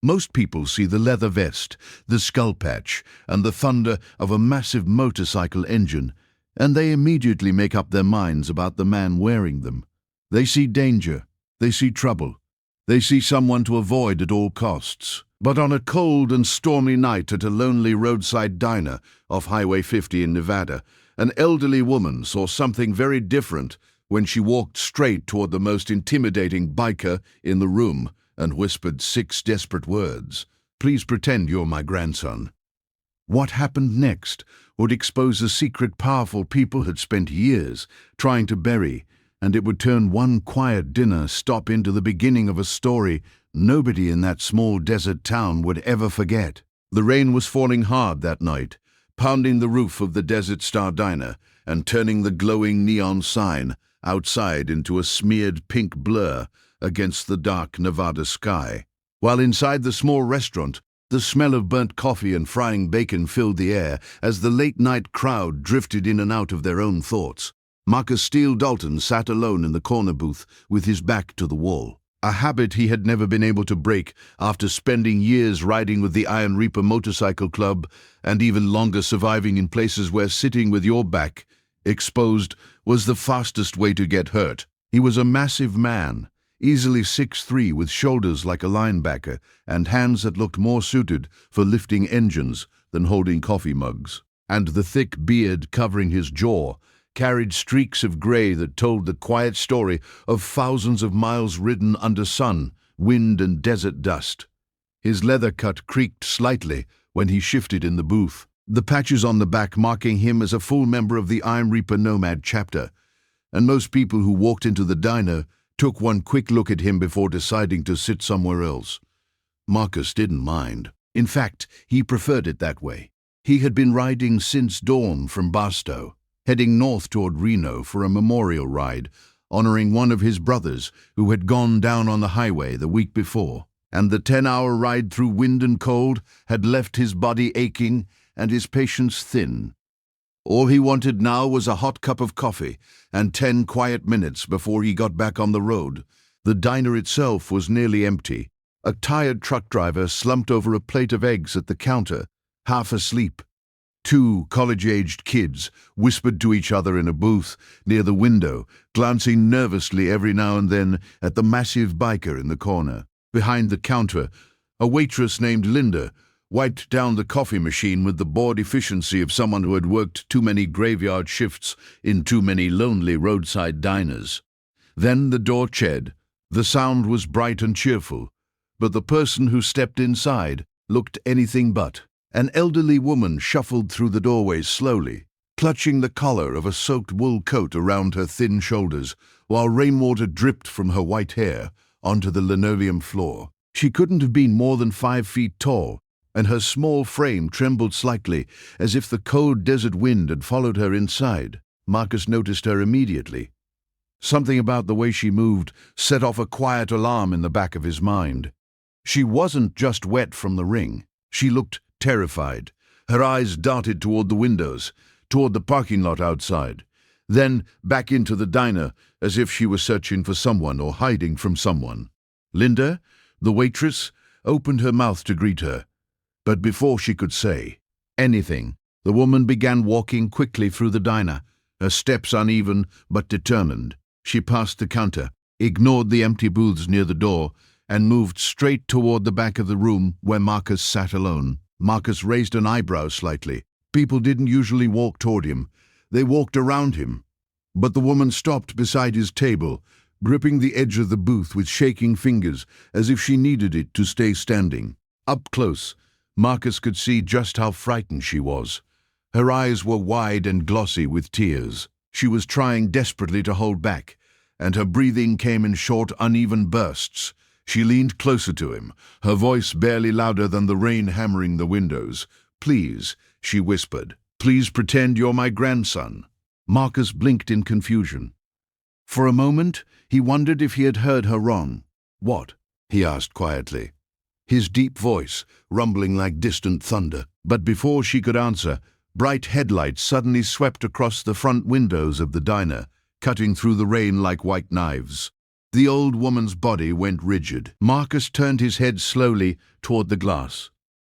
Most people see the leather vest, the skull patch, and the thunder of a massive motorcycle engine, and they immediately make up their minds about the man wearing them. They see danger, they see trouble, they see someone to avoid at all costs. But on a cold and stormy night at a lonely roadside diner off Highway 50 in Nevada, an elderly woman saw something very different when she walked straight toward the most intimidating biker in the room and whispered 6 desperate words. "Please pretend you're my grandson." What happened next would expose a secret powerful people had spent years trying to bury, and it would turn one quiet dinner stop into the beginning of a story nobody in that small desert town would ever forget. The rain was falling hard that night, pounding the roof of the Desert Star Diner and turning the glowing neon sign outside into a smeared pink blur against the dark Nevada sky. While inside the small restaurant, the smell of burnt coffee and frying bacon filled the air as the late-night crowd drifted in and out of their own thoughts. Marcus Steele Dalton sat alone in the corner booth with his back to the wall, a habit he had never been able to break after spending years riding with the Iron Reaper Motorcycle Club and even longer surviving in places where sitting with your back exposed was the fastest way to get hurt. He was a massive man, easily 6'3", with shoulders like a linebacker and hands that looked more suited for lifting engines than holding coffee mugs. And the thick beard covering his jaw carried streaks of gray that told the quiet story of thousands of miles ridden under sun, wind, and desert dust. His leather cut creaked slightly when he shifted in the booth, the patches on the back marking him as a full member of the Iron Reaper Nomad chapter, and most people who walked into the diner took one quick look at him before deciding to sit somewhere else. Marcus didn't mind. In fact, he preferred it that way. He had been riding since dawn from Barstow, heading north toward Reno for a memorial ride, honoring one of his brothers who had gone down on the highway the week before. And the 10-hour ride through wind and cold had left his body aching and his patience thin. All he wanted now was a hot cup of coffee and 10 quiet minutes before he got back on the road. The diner itself was nearly empty. A tired truck driver slumped over a plate of eggs at the counter, half asleep. 2 college-aged kids whispered to each other in a booth near the window, glancing nervously every now and then at the massive biker in the corner. Behind the counter, a waitress named Linda wiped down the coffee machine with the bored efficiency of someone who had worked too many graveyard shifts in too many lonely roadside diners. Then the door ched. The sound was bright and cheerful, but the person who stepped inside looked anything but. An elderly woman shuffled through the doorway slowly, clutching the collar of a soaked wool coat around her thin shoulders, while rainwater dripped from her white hair onto the linoleum floor. She couldn't have been more than 5 feet tall, and her small frame trembled slightly, as if the cold desert wind had followed her inside. Marcus noticed her immediately. Something about the way she moved set off a quiet alarm in the back of his mind. She wasn't just wet from the ring. She looked terrified. Her eyes darted toward the windows, toward the parking lot outside, then back into the diner as if she was searching for someone or hiding from someone. Linda, the waitress, opened her mouth to greet her, but before she could say anything, the woman began walking quickly through the diner, her steps uneven but determined. She passed the counter, ignored the empty booths near the door, and moved straight toward the back of the room where Marcus sat alone. Marcus raised an eyebrow slightly. People didn't usually walk toward him. They walked around him. But the woman stopped beside his table, gripping the edge of the booth with shaking fingers as if she needed it to stay standing. Up close, Marcus could see just how frightened she was. Her eyes were wide and glossy with tears. She was trying desperately to hold back, and her breathing came in short, uneven bursts. She leaned closer to him, her voice barely louder than the rain hammering the windows. "Please," she whispered, "please pretend you're my grandson." Marcus blinked in confusion. For a moment, he wondered if he had heard her wrong. "What?" he asked quietly, his deep voice rumbling like distant thunder. But before she could answer, bright headlights suddenly swept across the front windows of the diner, cutting through the rain like white knives. The old woman's body went rigid. Marcus turned his head slowly toward the glass.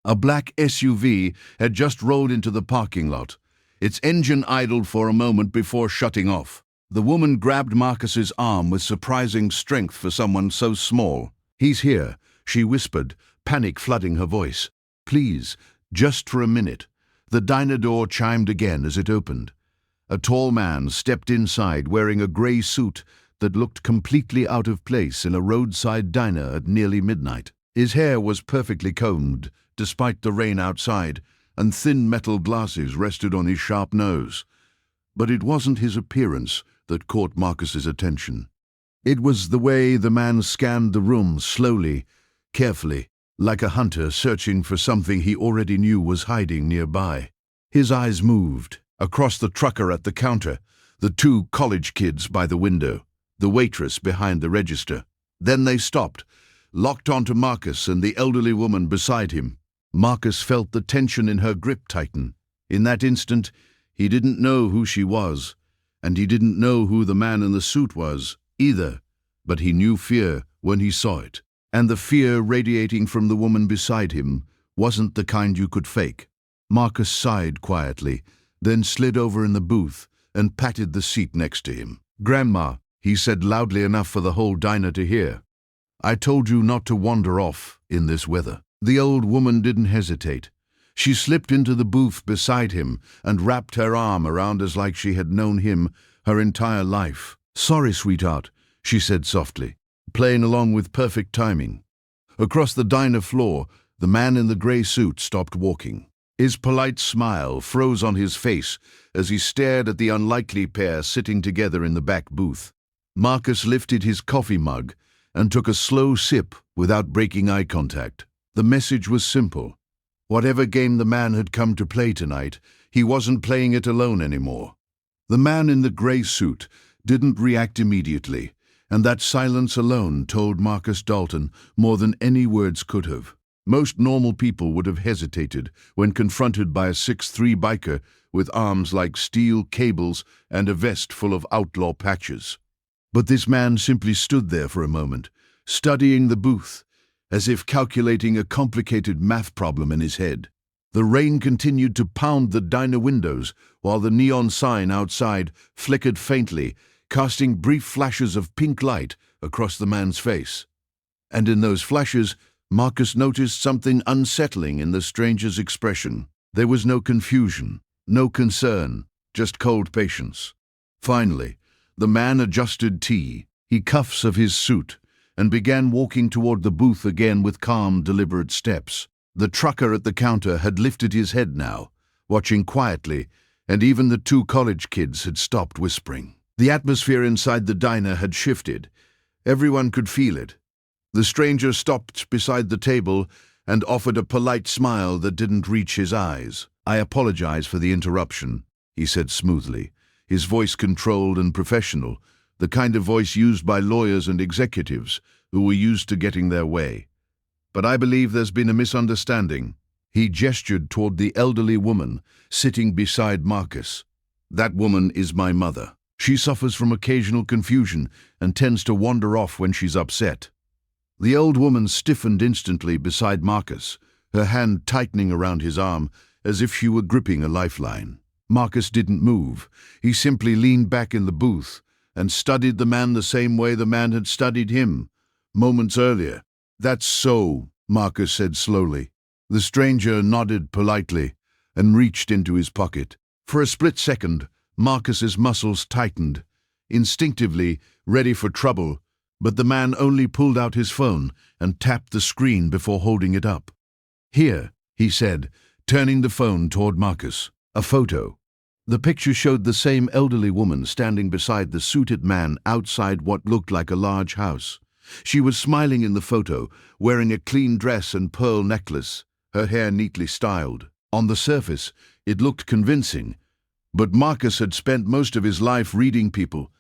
A black SUV had just rolled into the parking lot. Its engine idled for a moment before shutting off. The woman grabbed Marcus's arm with surprising strength for someone so small. "He's here," she whispered, panic flooding her voice. "Please, just for a minute." The diner door chimed again as it opened. A tall man stepped inside wearing a grey suit that looked completely out of place in a roadside diner at nearly midnight. His hair was perfectly combed, despite the rain outside, and thin metal glasses rested on his sharp nose. But it wasn't his appearance that caught Marcus's attention. It was the way the man scanned the room slowly, carefully, like a hunter searching for something he already knew was hiding nearby. His eyes moved across the trucker at the counter, the two college kids by the window, the waitress behind the register. Then they stopped, locked onto Marcus and the elderly woman beside him. Marcus felt the tension in her grip tighten. In that instant, he didn't know who she was, and he didn't know who the man in the suit was either, but he knew fear when he saw it. And the fear radiating from the woman beside him wasn't the kind you could fake. Marcus sighed quietly, then slid over in the booth and patted the seat next to him. "Grandma," he said loudly enough for the whole diner to hear, "I told you not to wander off in this weather." The old woman didn't hesitate. She slipped into the booth beside him and wrapped her arm around us like she had known him her entire life. "Sorry, sweetheart," she said softly, playing along with perfect timing. Across the diner floor, the man in the grey suit stopped walking. His polite smile froze on his face as he stared at the unlikely pair sitting together in the back booth. Marcus lifted his coffee mug and took a slow sip without breaking eye contact. The message was simple. Whatever game the man had come to play tonight, he wasn't playing it alone anymore. The man in the grey suit didn't react immediately, and that silence alone told Marcus Dalton more than any words could have. Most normal people would have hesitated when confronted by a 6'3" biker with arms like steel cables and a vest full of outlaw patches. But this man simply stood there for a moment, studying the booth, as if calculating a complicated math problem in his head. The rain continued to pound the diner windows, while the neon sign outside flickered faintly, casting brief flashes of pink light across the man's face. And in those flashes, Marcus noticed something unsettling in the stranger's expression. There was no confusion, no concern, just cold patience. Finally, the man adjusted the cuffs of his suit and began walking toward the booth again with calm, deliberate steps. The trucker at the counter had lifted his head now, watching quietly, and even the two college kids had stopped whispering. The atmosphere inside the diner had shifted. Everyone could feel it. The stranger stopped beside the table and offered a polite smile that didn't reach his eyes. "I apologize for the interruption," he said smoothly, his voice controlled and professional, the kind of voice used by lawyers and executives who were used to getting their way. "But I believe there's been a misunderstanding." He gestured toward the elderly woman sitting beside Marcus. "That woman is my mother. She suffers from occasional confusion and tends to wander off when she's upset." The old woman stiffened instantly beside Marcus, her hand tightening around his arm as if she were gripping a lifeline. Marcus didn't move. He simply leaned back in the booth and studied the man the same way the man had studied him moments earlier. "That's so," Marcus said slowly. The stranger nodded politely and reached into his pocket. For a split second, Marcus's muscles tightened, instinctively ready for trouble, but the man only pulled out his phone and tapped the screen before holding it up. "Here," he said, turning the phone toward Marcus. "A photo." The picture showed the same elderly woman standing beside the suited man outside what looked like a large house. She was smiling in the photo, wearing a clean dress and pearl necklace, her hair neatly styled. On the surface, it looked convincing, but Marcus had spent most of his life reading people,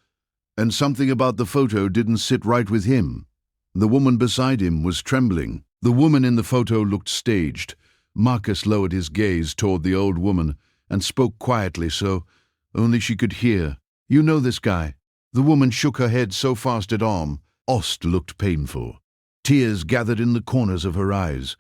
and something about the photo didn't sit right with him. The woman beside him was trembling. The woman in the photo looked staged. Marcus lowered his gaze toward the old woman and spoke quietly so only she could hear. "You know this guy?" The woman shook her head so fast at arm Ost looked painful. Tears gathered in the corners of her eyes.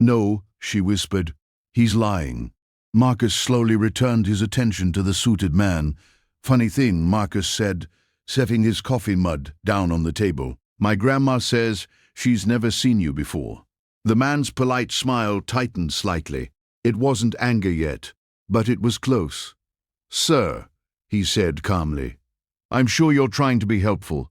"No," she whispered. "He's lying." Marcus slowly returned his attention to the suited man. "Funny thing," Marcus said, setting his coffee mug down on the table. "My grandma says she's never seen you before." The man's polite smile tightened slightly. It wasn't anger yet, but it was close. "Sir," he said calmly, "I'm sure you're trying to be helpful,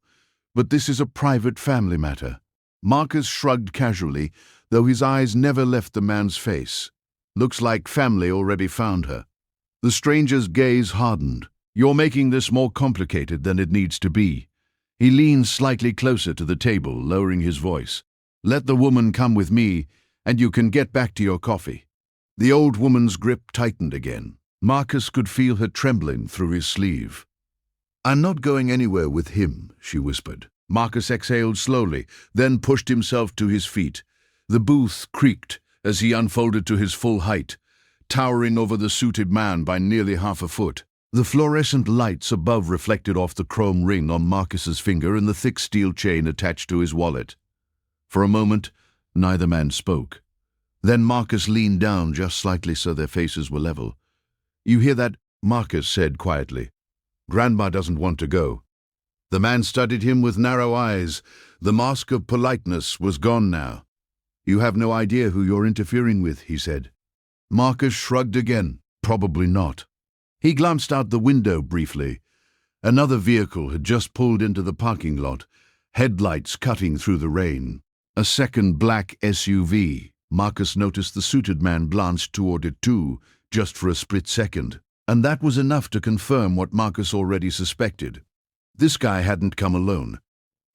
but this is a private family matter." Marcus shrugged casually, though his eyes never left the man's face. "Looks like family already found her." The stranger's gaze hardened. "You're making this more complicated than it needs to be." He leaned slightly closer to the table, lowering his voice. "Let the woman come with me, and you can get back to your coffee." The old woman's grip tightened again. Marcus could feel her trembling through his sleeve. "I'm not going anywhere with him," she whispered. Marcus exhaled slowly, then pushed himself to his feet. The booth creaked as he unfolded to his full height, towering over the suited man by nearly half a foot. The fluorescent lights above reflected off the chrome ring on Marcus's finger and the thick steel chain attached to his wallet. For a moment, neither man spoke. Then Marcus leaned down just slightly so their faces were level. "You hear that?" Marcus said quietly. "Grandma doesn't want to go." The man studied him with narrow eyes. The mask of politeness was gone now. "You have no idea who you're interfering with," he said. Marcus shrugged again. "Probably not." He glanced out the window briefly. Another vehicle had just pulled into the parking lot, headlights cutting through the rain. A second black SUV. Marcus noticed the suited man glanced toward it too, just for a split second. And that was enough to confirm what Marcus already suspected. This guy hadn't come alone.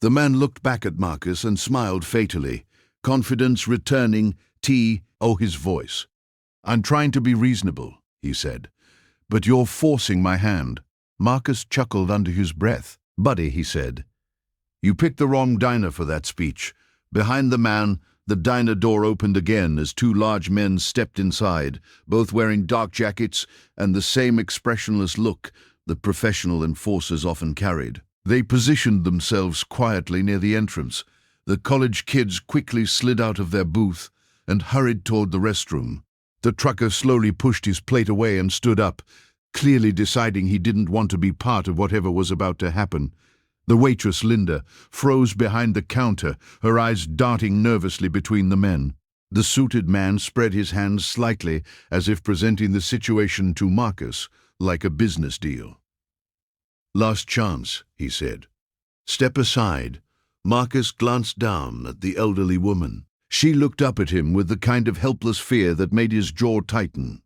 The man looked back at Marcus and smiled fatally, confidence returning, his voice. "I'm trying to be reasonable," he said, "but you're forcing my hand." Marcus chuckled under his breath. "Buddy," he said, "you picked the wrong diner for that speech." Behind the man, the diner door opened again as two large men stepped inside, both wearing dark jackets and the same expressionless look that professional enforcers often carried. They positioned themselves quietly near the entrance. The college kids quickly slid out of their booth and hurried toward the restroom. The trucker slowly pushed his plate away and stood up, clearly deciding he didn't want to be part of whatever was about to happen. The waitress, Linda, froze behind the counter, her eyes darting nervously between the men. The suited man spread his hands slightly, as if presenting the situation to Marcus like a business deal. "Last chance," he said. "Step aside." Marcus glanced down at the elderly woman. She looked up at him with the kind of helpless fear that made his jaw tighten.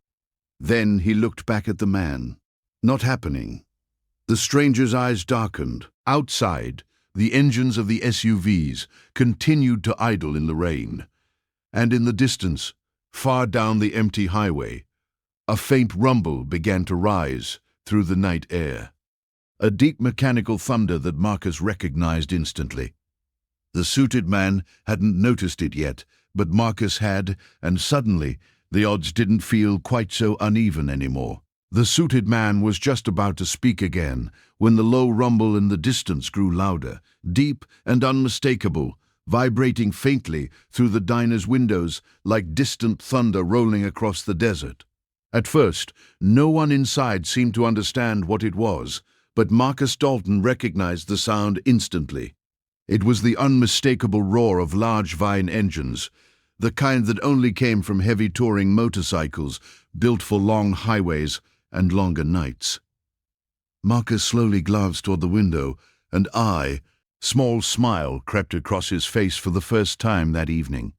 Then he looked back at the man. Not happening. The stranger's eyes darkened. Outside, the engines of the SUVs continued to idle in the rain. And in the distance, far down the empty highway, a faint rumble began to rise through the night air. A deep mechanical thunder that Marcus recognized instantly. The suited man hadn't noticed it yet, but Marcus had, and suddenly the odds didn't feel quite so uneven anymore. The suited man was just about to speak again when the low rumble in the distance grew louder, deep and unmistakable, vibrating faintly through the diner's windows like distant thunder rolling across the desert. At first, no one inside seemed to understand what it was, but Marcus Dalton recognized the sound instantly. It was the unmistakable roar of large vine engines, the kind that only came from heavy touring motorcycles built for long highways and longer nights. Marcus slowly glanced toward the window, and small smile crept across his face for the first time that evening.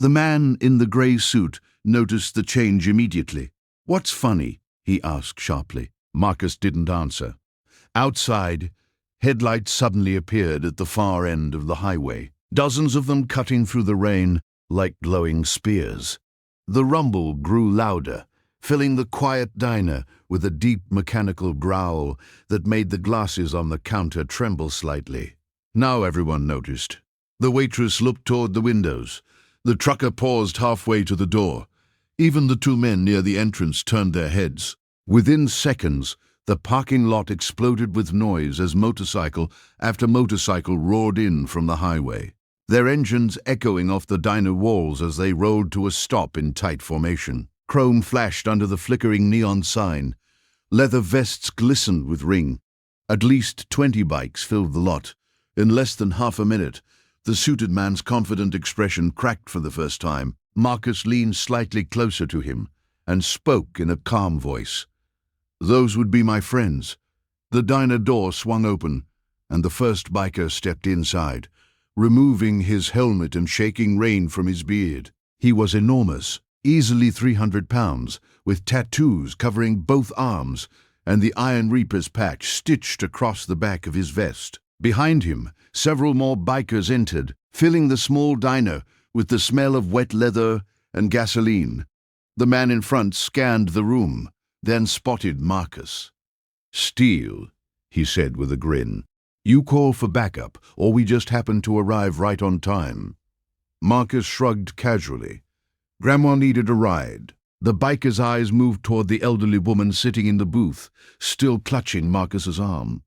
The man in the grey suit noticed the change immediately. "What's funny?" he asked sharply. Marcus didn't answer. Outside, headlights suddenly appeared at the far end of the highway, dozens of them cutting through the rain like glowing spears. The rumble grew louder, filling the quiet diner with a deep mechanical growl that made the glasses on the counter tremble slightly. Now everyone noticed. The waitress looked toward the windows. The trucker paused halfway to the door. Even the two men near the entrance turned their heads. Within seconds, The parking lot exploded with noise as motorcycle after motorcycle roared in from the highway, their engines echoing off the diner walls as they rolled to a stop in tight formation. Chrome flashed under the flickering neon sign. Leather vests glistened with ring. At least 20 bikes filled the lot. In less than half a minute, the suited man's confident expression cracked for the first time. Marcus leaned slightly closer to him and spoke in a calm voice. "Those would be my friends." The diner door swung open, and the first biker stepped inside, removing his helmet and shaking rain from his beard. He was enormous, easily 300 pounds, with tattoos covering both arms and the Iron Reaper's patch stitched across the back of his vest. Behind him, several more bikers entered, filling the small diner with the smell of wet leather and gasoline. The man in front scanned the room, then spotted Marcus. "Steele," he said with a grin. "You call for backup, or we just happen to arrive right on time." Marcus shrugged casually. "Grandma needed a ride." The biker's eyes moved toward the elderly woman sitting in the booth, still clutching Marcus's arm.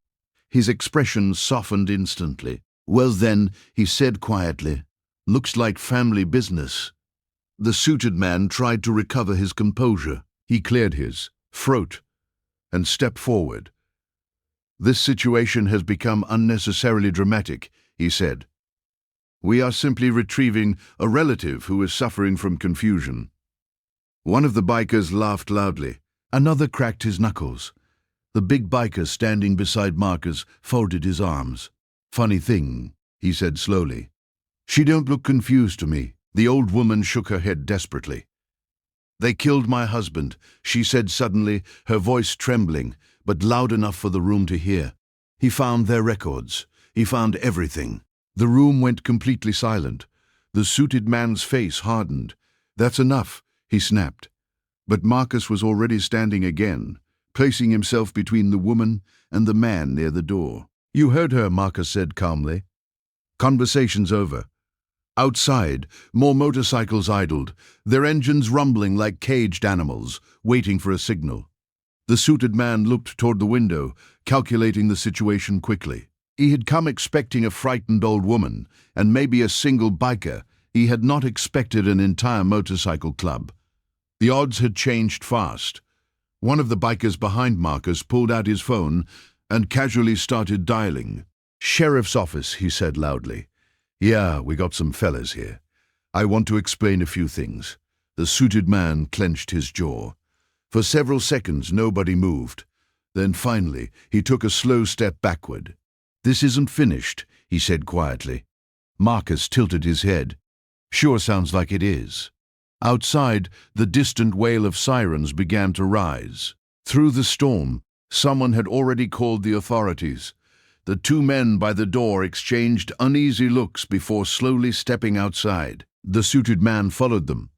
His expression softened instantly. "Well then," he said quietly, "looks like family business." The suited man tried to recover his composure. He cleared his throat and stepped forward. "This situation has become unnecessarily dramatic," he said. "We are simply retrieving a relative who is suffering from confusion." One of the bikers laughed loudly. Another cracked his knuckles. The big biker standing beside Marcus folded his arms. "Funny thing," he said slowly. "She don't look confused to me." The old woman shook her head desperately. "They killed my husband," she said suddenly, her voice trembling, but loud enough for the room to hear. "He found their records. He found everything." The room went completely silent. The suited man's face hardened. "That's enough," he snapped. But Marcus was already standing again, placing himself between the woman and the man near the door. "You heard her," Marcus said calmly. "Conversation's over." Outside, more motorcycles idled, their engines rumbling like caged animals, waiting for a signal. The suited man looked toward the window, calculating the situation quickly. He had come expecting a frightened old woman, and maybe a single biker. He had not expected an entire motorcycle club. The odds had changed fast. One of the bikers behind Marcus pulled out his phone and casually started dialing. "Sheriff's office," he said loudly. "Yeah, we got some fellas here. I want to explain a few things." The suited man clenched his jaw. For several seconds, nobody moved. Then finally, he took a slow step backward. "This isn't finished," he said quietly. Marcus tilted his head. "Sure sounds like it is." Outside, the distant wail of sirens began to rise. Through the storm, someone had already called the authorities. The two men by the door exchanged uneasy looks before slowly stepping outside. The suited man followed them,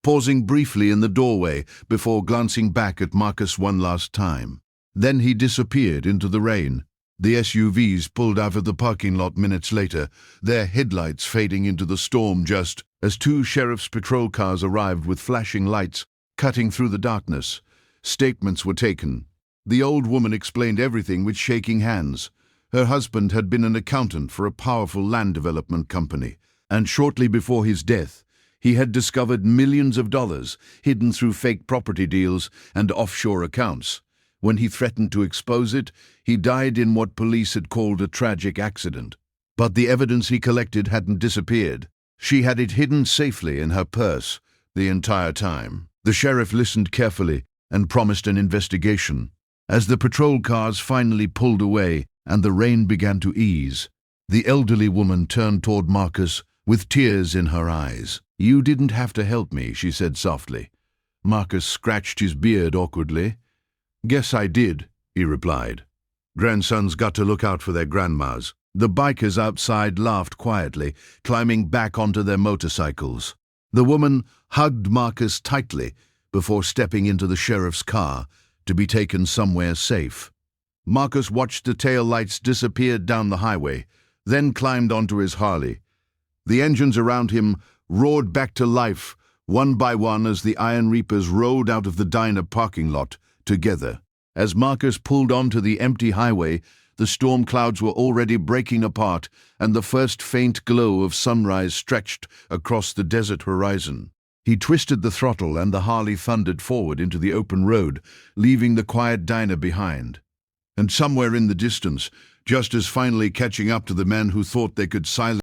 pausing briefly in the doorway before glancing back at Marcus one last time. Then he disappeared into the rain. The SUVs pulled out of the parking lot minutes later, their headlights fading into the storm just as two sheriff's patrol cars arrived with flashing lights cutting through the darkness. Statements were taken. The old woman explained everything with shaking hands. Her husband had been an accountant for a powerful land development company, and shortly before his death, he had discovered millions of dollars hidden through fake property deals and offshore accounts. When he threatened to expose it, he died in what police had called a tragic accident. But the evidence he collected hadn't disappeared. She had it hidden safely in her purse the entire time. The sheriff listened carefully and promised an investigation. As the patrol cars finally pulled away and the rain began to ease, the elderly woman turned toward Marcus with tears in her eyes. "You didn't have to help me," she said softly. Marcus scratched his beard awkwardly. "Guess I did," he replied. "Grandsons got to look out for their grandmas." The bikers outside laughed quietly, climbing back onto their motorcycles. The woman hugged Marcus tightly before stepping into the sheriff's car to be taken somewhere safe. Marcus watched the tail lights disappear down the highway, then climbed onto his Harley. The engines around him roared back to life, one by one, as the Iron Reapers rolled out of the diner parking lot together. As Marcus pulled onto the empty highway, the storm clouds were already breaking apart, and the first faint glow of sunrise stretched across the desert horizon. He twisted the throttle and the Harley thundered forward into the open road, leaving the quiet diner behind. And somewhere in the distance, just as finally catching up to the men who thought they could silence